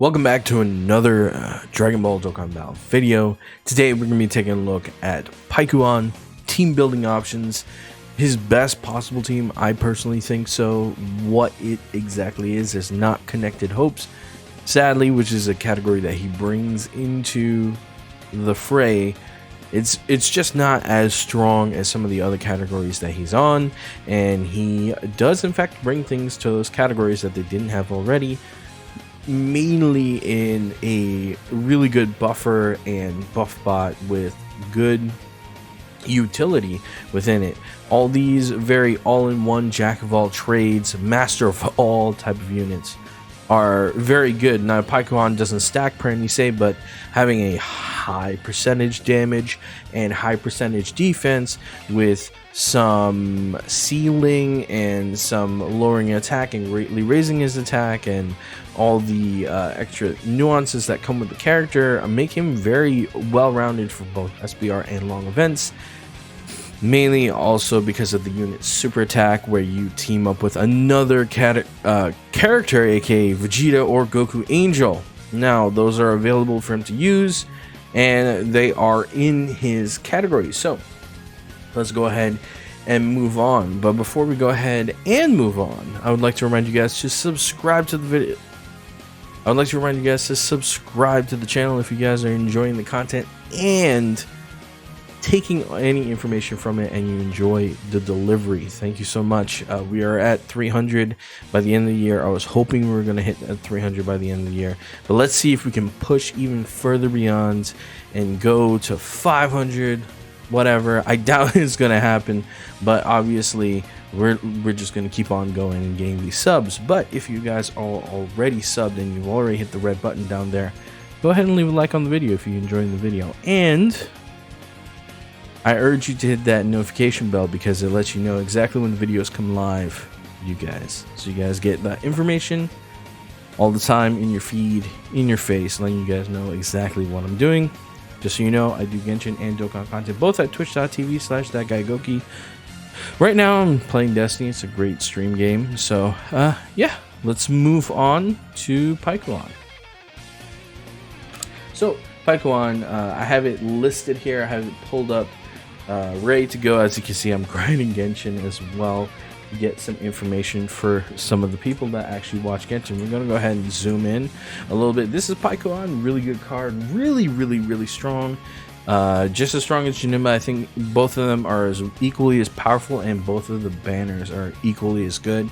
Welcome back to another Dragon Ball Dokkan Battle video. Today we're going to be taking a look at PIKKON, team building options, his best possible team. I personally think so. What it exactly is not connected hopes, sadly, which is a category that he brings into the fray. It's just not as strong as some of the other categories that he's on, and he does in fact bring things to those categories that they didn't have already. Mainly in a really good buffer and buff bot with good utility within it. All these very all-in-one jack of all trades, master of all type of units are very good. Now PIKKON doesn't stack per any say, but having a high percentage damage and high percentage defense with some ceiling and some lowering attack and greatly raising his attack and all the extra nuances that come with the character make him very well-rounded for both SBR and long events. Mainly also because of the unit super attack, where you team up with another character, aka Vegeta or Goku Angel. Now those are available for him to use, and they are in his category. So let's go ahead and move on. But before we go ahead and move on, I would like to remind you guys to subscribe to the video. I would like to remind you guys to subscribe to the channel if you guys are enjoying the content and taking any information from it and you enjoy the delivery. Thank you so much. We are at 300 by the end of the year. I was hoping we were going to hit at 300 by the end of the year, but let's see if we can push even further beyond and go to 500. Whatever, I doubt it's going to happen, but obviously we're just going to keep on going and getting these subs. But if you guys are already subbed and you've already hit the red button down there, go ahead and leave a like on the video if you're enjoying the video, and I urge you to hit that notification bell because it lets you know exactly when the videos come live, you guys, so you guys get that information all the time in your feed, in your face, letting you guys know exactly what I'm doing. Just so you know, I do Genshin and Dokkan content both at twitch.tv/thatguygoki. Right now I'm playing Destiny. It's a great stream game. So yeah, let's move on to PIKKON. So PIKKON, I have it listed here. I have it pulled up, ready to go. As you can see, I'm grinding Genshin as well to get some information for some of the people that actually watch Genshin. We're going to go ahead and zoom in a little bit. This is PIKKON, really good card, really strong. Just as strong as Janemba. I think both of them are as equally as powerful, and both of the banners are equally as good.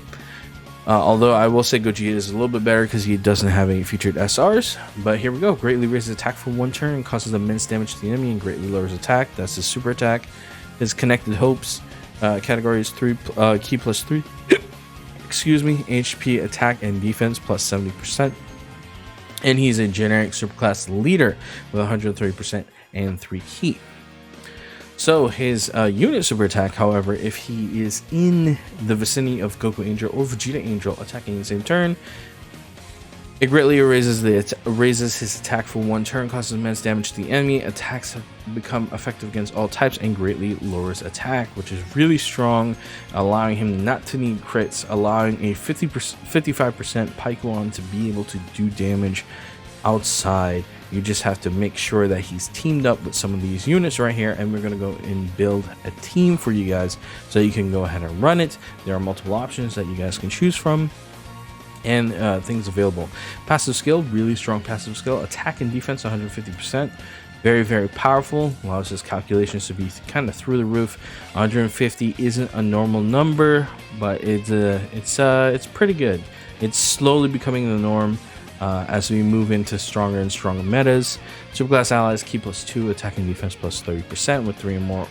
Although I will say Gogeta is a little bit better because he doesn't have any featured SRs. But here we go. Greatly raises attack for one turn, causes immense damage to the enemy, and greatly lowers attack. That's his super attack. His connected hopes category is 3 key plus 3. Excuse me, HP, attack, and defense plus 70%. And he's a generic superclass leader with 130% and 3 key. So his unit super attack, however, if he is in the vicinity of Goku Angel or Vegeta Angel attacking in the same turn, it greatly raises his attack for one turn, causes immense damage to the enemy. Attacks have become effective against all types, and greatly lowers attack, which is really strong, allowing him not to need crits, allowing a 55% PIKKON to be able to do damage outside. You just have to make sure that he's teamed up with some of these units right here, and we're going to go and build a team for you guys so you can go ahead and run it. There are multiple options that you guys can choose from, and things available. Passive skill, really strong passive skill. Attack and defense 150%, very powerful. Allows his calculations to be kind of through the roof. 150 isn't a normal number, but it's pretty good. It's slowly becoming the norm as we move into stronger and stronger metas. Superclass allies, key plus 2, attack and defense plus 30% with 3 or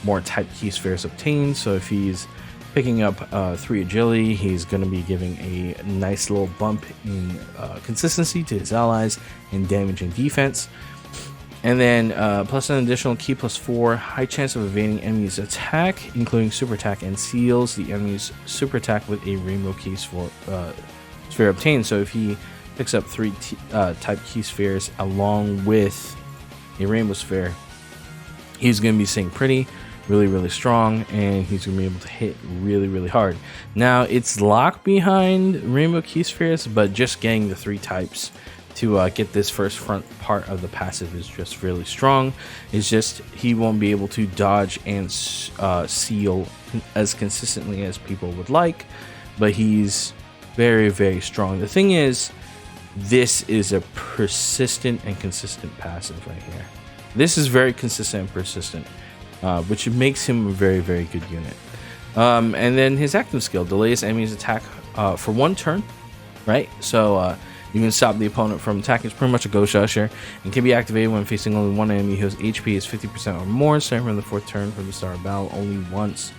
more type key spheres obtained. So if he's picking up 3 agility, he's going to be giving a nice little bump in consistency to his allies and damage and defense. And then plus an additional key plus 4, high chance of evading enemies' attack, including super attack, and seals the enemy's super attack with a rainbow key sphere obtained. So if he picks up 3 type key spheres along with a rainbow sphere, he's going to be staying pretty. Really strong, and he's gonna be able to hit really hard. Now it's locked behind rainbow key spheres, but just getting the 3 types to get this first front part of the passive is just really strong. It's just he won't be able to dodge and seal as consistently as people would like, but he's very, very strong. The thing is, this is a persistent and consistent passive right here. This is very consistent and persistent, which makes him a very, very good unit. And then his active skill delays enemies attack for 1 turn, right? So you can stop the opponent from attacking. It's pretty much a Ghost Usher and can be activated when facing only one enemy whose HP is 50% or more, starting from the 4th turn from the start of battle only once.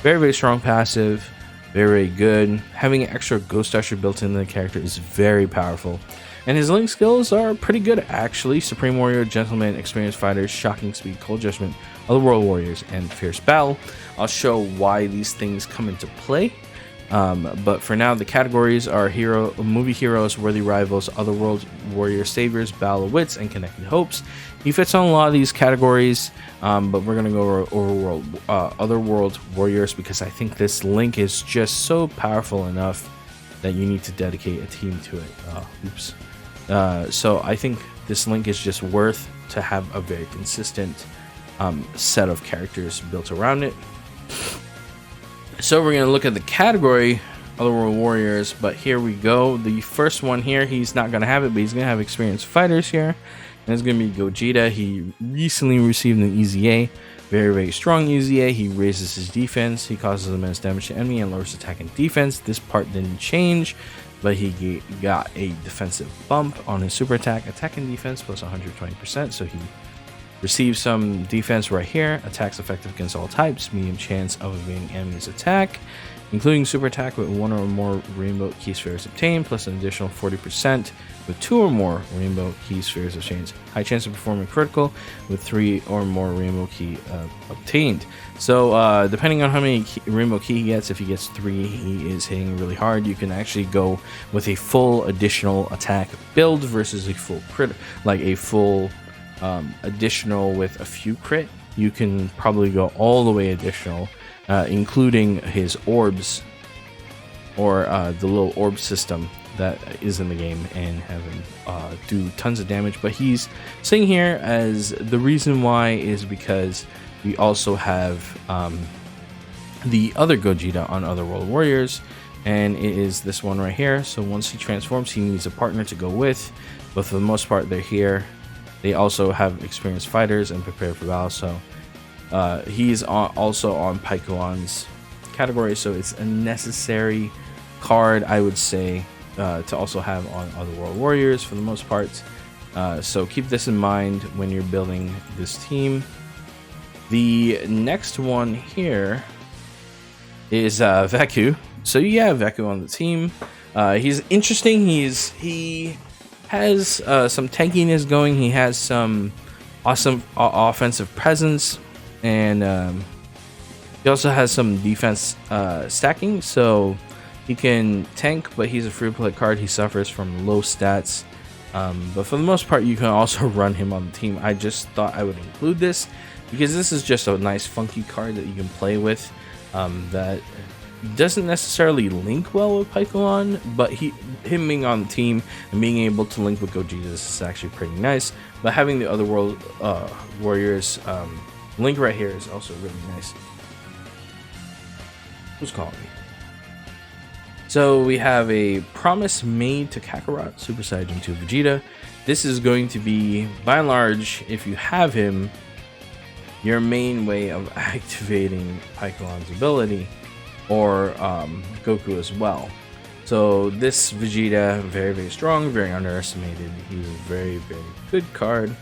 Very, very strong passive. Very, very good. Having an extra Ghost Usher built into the character is very powerful. And his link skills are pretty good, actually. Supreme Warrior, Gentleman, Experienced Fighters, Shocking Speed, Cold Judgment, Otherworld Warriors, and Fierce Battle. I'll show why these things come into play. But for now, the categories are movie heroes, worthy rivals, Otherworld Warrior saviors, Battle of Wits, and Connected Hopes. He fits on a lot of these categories, but we're gonna go over Otherworld Warriors because I think this link is just so powerful enough that you need to dedicate a team to it. So I think this link is just worth to have a very consistent set of characters built around it. So we're going to look at the category Otherworld Warriors, but here we go. The first one here, he's not going to have it, but he's going to have Experienced Fighters here. And it's going to be Gogeta. He recently received an EZA, very, very strong EZA. He raises his defense, he causes immense damage to enemy and lowers attack and defense. This part didn't change, but he got a defensive bump on his super attack and defense plus 120%. So he receives some defense right here. Attacks effective against all types. Medium chance of evading enemy's attack, including super attack with 1 or more rainbow key spheres obtained, plus an additional 40% with 2 or more rainbow key spheres obtained. High chance of performing critical with 3 or more rainbow key obtained. So depending on how many rainbow key he gets, if he gets 3, he is hitting really hard. You can actually go with a full additional attack build versus a full crit, like a full additional with a few crit. You can probably go all the way additional, including his orbs or the little orb system that is in the game, and have him do tons of damage. But he's saying here as the reason why is because we also have the other Gogeta on Otherworld Warriors, and it is this one right here. So once he transforms, he needs a partner to go with, but for the most part they're here. They also have Experienced Fighters and Prepare for Battle, so he's also on PIKKON's category, so it's a necessary card, I would say, to also have on Otherworld Warriors for the most part. So keep this in mind when you're building this team. The next one here is Veku. So you have Veku on the team. He's interesting. He has some tankiness going. He has some awesome offensive presence, and he also has some defense stacking. So he can tank, but he's a free play card. He suffers from low stats, but for the most part, you can also run him on the team. I just thought I would include this because this is just a nice funky card that you can play with. That doesn't necessarily link well with PIKKON, but him being on the team and being able to link with Gogeta is actually pretty nice. But having the Otherworld Warriors link right here is also really nice. Who's calling me? So we have a promise made to Kakarot, Super Saiyan 2 Vegeta. This is going to be, by and large, if you have him, your main way of activating PIKKON's ability, or Goku as well. So this Vegeta, very, very strong, very underestimated. He's a very, very good card,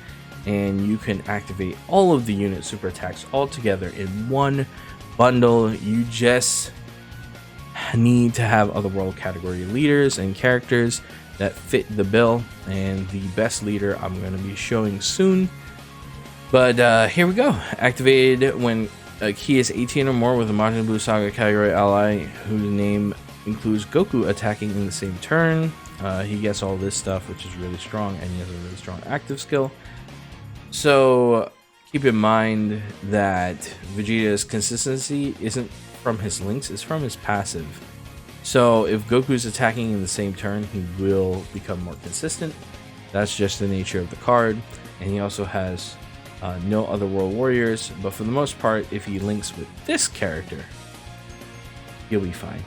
and you can activate all of the unit super attacks all together in one bundle. You just need to have Otherworld category leaders and characters that fit the bill, and the best leader I'm going to be showing soon. But here we go. Activated when a key is 18 or more with a Majin Buu Saga category ally whose name includes Goku attacking in the same turn. He gets all this stuff, which is really strong, and he has a really strong active skill. So keep in mind that Vegeta's consistency isn't from his links, it's from his passive. So if Goku's attacking in the same turn, he will become more consistent. That's just the nature of the card. And he also has no other world warriors, but for the most part, if he links with this character, he'll be fine.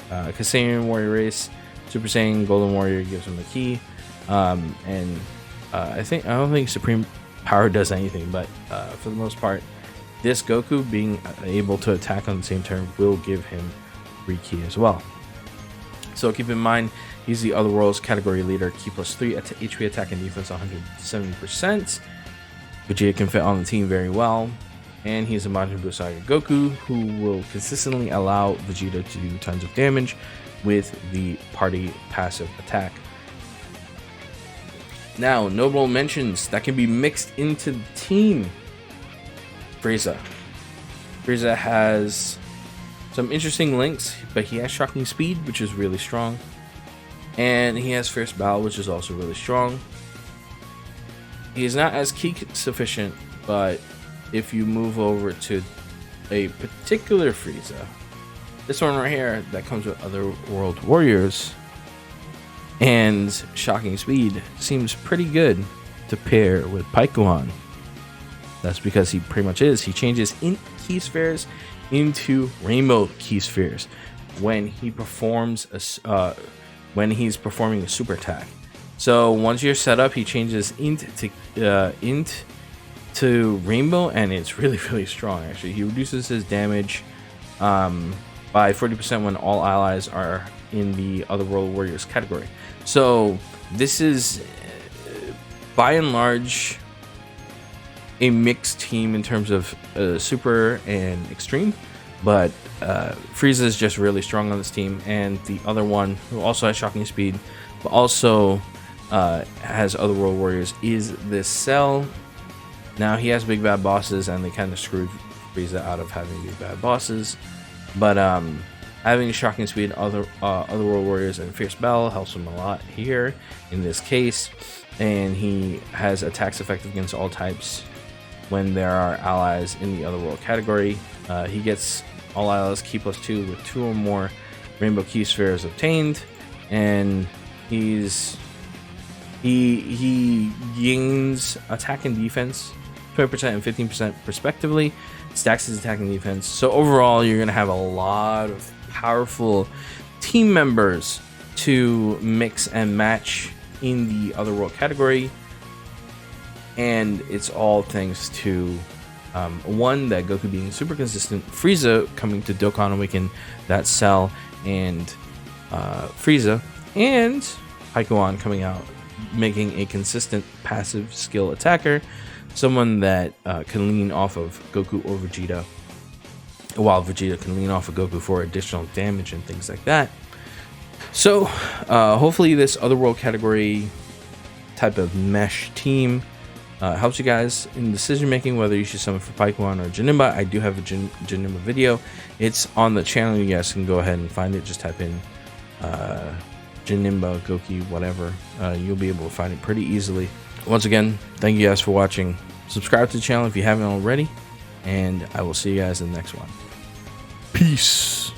Kasabian warrior race, Super Saiyan Golden Warrior gives him a key, and I don't think Supreme Power does anything, but for the most part, this Goku being able to attack on the same turn will give him free key as well. So keep in mind, he's the Other Worlds category leader, key +3 at HP attack and defense 170%. Vegeta can fit on the team very well, and he's a Majin Buu Saga Goku who will consistently allow Vegeta to do tons of damage with the party passive attack. Now, notable mentions that can be mixed into the team. Frieza. Frieza has some interesting links, but he has Shocking Speed, which is really strong. And he has Fierce Battle, which is also really strong. He's not as key sufficient, but if you move over to a particular Frieza, this one right here that comes with Other World Warriors and Shocking Speed, seems pretty good to pair with PIKKON. That's because he pretty much is. He changes in key spheres into rainbow key spheres when he performs when he's performing a super attack. So once you're set up, he changes int to rainbow, and it's really strong. Actually, he reduces his damage by 40% when all allies are in the Other World Warriors category. So this is by and large a mixed team in terms of super and extreme, but Frieza is just really strong on this team, and the other one who also has Shocking Speed but also has Other World Warriors is this Cell. Now he has big bad bosses, and they kind of screwed Frieza out of having big bad bosses, but having Shocking Speed, Other World Warriors, and Fierce Battle helps him a lot here in this case, and he has attacks effective against all types when there are allies in the Other World category. He gets all allies key +2 with 2 or more rainbow key spheres obtained, and he gains attack and defense 20% and 15% respectively, stacks his attack and defense. So overall, you're going to have a lot of powerful team members to mix and match in the Other World category, and it's all thanks to one, that Goku being super consistent, Frieza coming to Dokkan Awaken that Cell and Frieza, and PIKKON coming out making a consistent passive skill attacker, someone that can lean off of Goku or Vegeta, while Vegeta can lean off of Goku for additional damage and things like that. So hopefully this Other World category type of mesh team helps you guys in decision making whether you should summon for PIKKON or Janemba. I do have a Janemba video. It's on the channel. You guys can go ahead and find it. Just type in Janemba, Goki, whatever. You'll be able to find it pretty easily. Once again, thank you guys for watching. Subscribe to the channel if you haven't already, and I will see you guys in the next one. Peace.